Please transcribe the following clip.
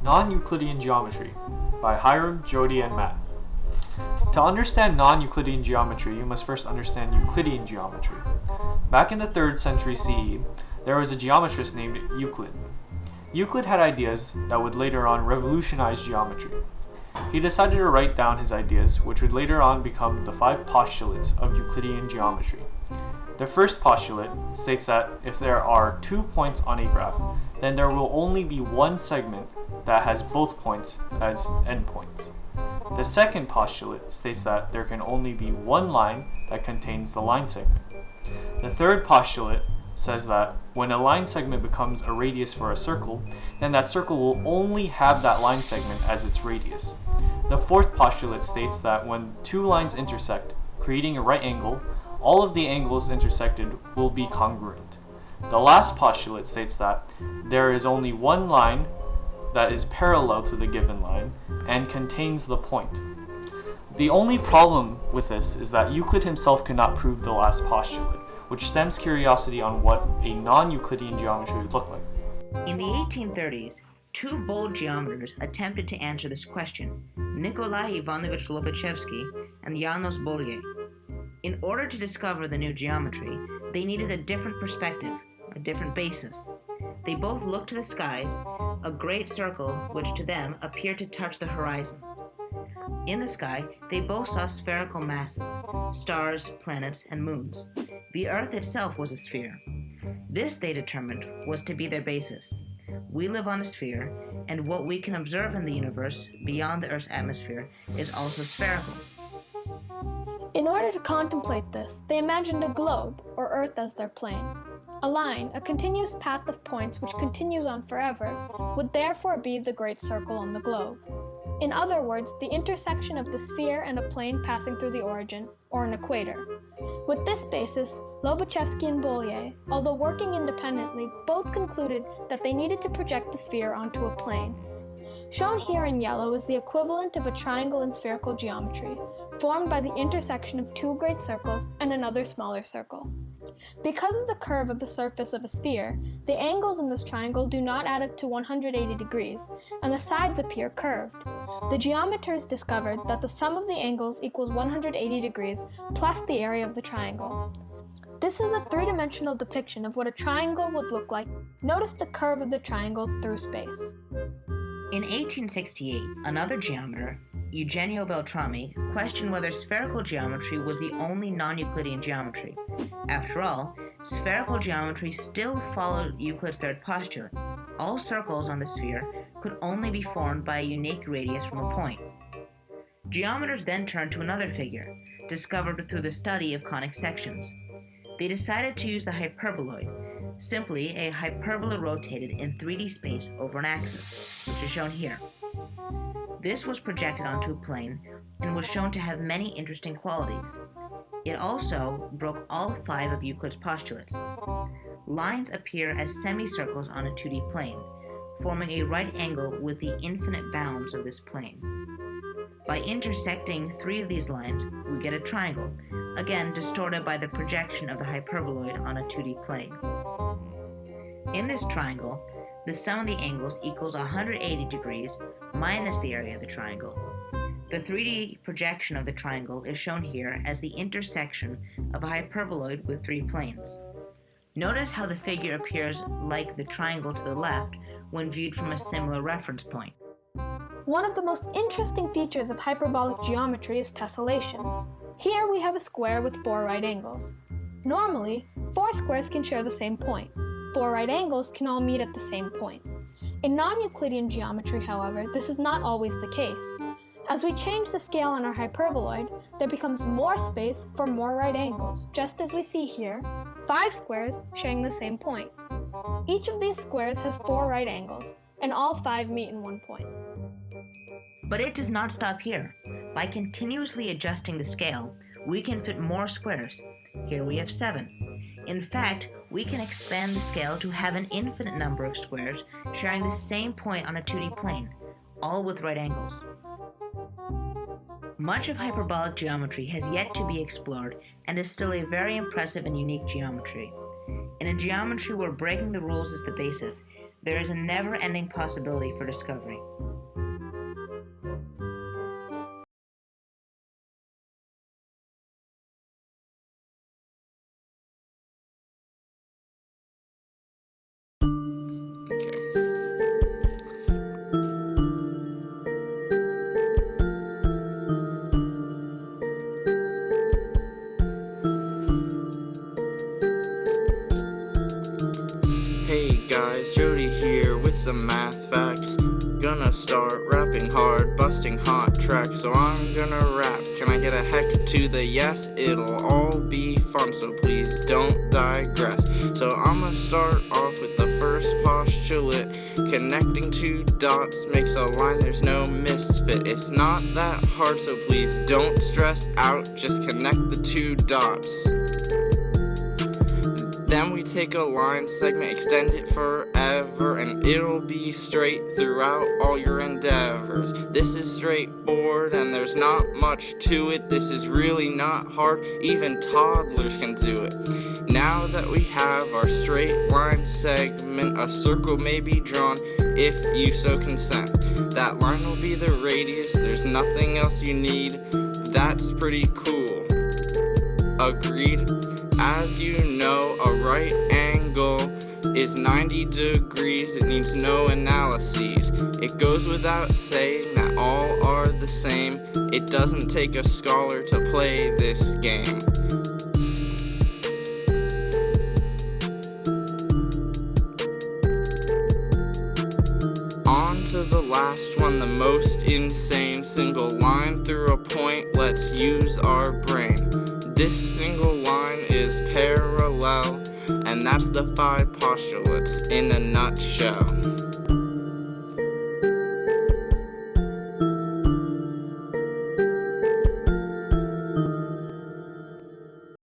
Non-Euclidean Geometry by Hiram, Jody, and Matt. To understand non-Euclidean geometry, you must first understand Euclidean geometry. Back in the 3rd century CE, there was a geometrist named Euclid. Euclid had ideas that would later on revolutionize geometry. He decided to write down his ideas, which would later on become the 5 postulates of Euclidean geometry. The first postulate states that if there are 2 points on a graph, then there will only be one segment that has both points as endpoints. The second postulate states that there can only be one line that contains the line segment. The third postulate says that when a line segment becomes a radius for a circle, then that circle will only have that line segment as its radius. The fourth postulate states that when 2 lines intersect, creating a right angle, all of the angles intersected will be congruent. The last postulate states that there is only one line that is parallel to the given line and contains the point. The only problem with this is that Euclid himself could not prove the last postulate, which stems curiosity on what a non-Euclidean geometry would look like. In the 1830s, 2 bold geometers attempted to answer this question, Nikolai Ivanovich Lobachevsky and Janos Bolyai. In order to discover the new geometry, they needed a different perspective, a different basis. They both looked to the skies, a great circle which to them appeared to touch the horizon. In the sky, they both saw spherical masses, stars, planets, and moons. The Earth itself was a sphere. This, they determined, was to be their basis. We live on a sphere, and what we can observe in the universe beyond the Earth's atmosphere is also spherical. In order to contemplate this, they imagined a globe, or Earth as their plane. A line, a continuous path of points which continues on forever, would therefore be the great circle on the globe. In other words, the intersection of the sphere and a plane passing through the origin, or an equator. With this basis, Lobachevsky and Bolyai, although working independently, both concluded that they needed to project the sphere onto a plane. Shown here in yellow is the equivalent of a triangle in spherical geometry, formed by the intersection of 2 great circles and another smaller circle. Because of the curve of the surface of a sphere, the angles in this triangle do not add up to 180 degrees, and the sides appear curved. The geometers discovered that the sum of the angles equals 180 degrees plus the area of the triangle. This is a 3-dimensional depiction of what a triangle would look like. Notice the curve of the triangle through space. In 1868, another geometer, Eugenio Beltrami, questioned whether spherical geometry was the only non-Euclidean geometry. After all, spherical geometry still followed Euclid's 3rd postulate. All circles on the sphere could only be formed by a unique radius from a point. Geometers then turned to another figure, discovered through the study of conic sections. They decided to use the hyperboloid, simply a hyperbola rotated in 3D space over an axis, which is shown here. This was projected onto a plane and was shown to have many interesting qualities. It also broke all 5 of Euclid's postulates. Lines appear as semicircles on a 2D plane, forming a right angle with the infinite bounds of this plane. By intersecting 3 of these lines, we get a triangle, again distorted by the projection of the hyperboloid on a 2D plane. In this triangle, the sum of the angles equals 180 degrees minus the area of the triangle. The 3D projection of the triangle is shown here as the intersection of a hyperboloid with 3 planes. Notice how the figure appears like the triangle to the left when viewed from a similar reference point. One of the most interesting features of hyperbolic geometry is tessellations. Here we have a square with 4 right angles. Normally, 4 squares can share the same point. 4 right angles can all meet at the same point. In non-Euclidean geometry, however, this is not always the case. As we change the scale on our hyperboloid, there becomes more space for more right angles, just as we see here, 5 squares sharing the same point. Each of these squares has 4 right angles, and all 5 meet in one point. But it does not stop here. By continuously adjusting the scale, we can fit more squares. Here we have 7. In fact, we can expand the scale to have an infinite number of squares sharing the same point on a 2D plane, all with right angles. Much of hyperbolic geometry has yet to be explored and is still a very impressive and unique geometry. In a geometry where breaking the rules is the basis, There is a never-ending possibility for discovery. Hey guys, Jody here with some math facts. Gonna start rapping hard, busting hot tracks. So I'm gonna rap. Can I get a heck to the yes? It'll all be fun, so please don't digress. So I'm gonna start off with the first postulate. Connecting two dots makes a line, there's no misfit. It's not that hard, so please don't stress out. Just connect the two dots. Then we take a line segment, extend it forever, and it'll be straight throughout all your endeavors. This is straightforward and there's not much to it. This is really not hard, even toddlers can do it. Now that we have our straight line segment, a circle may be drawn if you so consent. That line will be the radius, there's nothing else you need. That's pretty cool. Agreed? As you know, a right angle is 90 degrees, it needs no analyses. It goes without saying that all are the same. It doesn't take a scholar to play this game. On to the last one, the most insane. Single line through a point, let's use our brain. This single line is parallel, and that's the 5 postulates in a nutshell.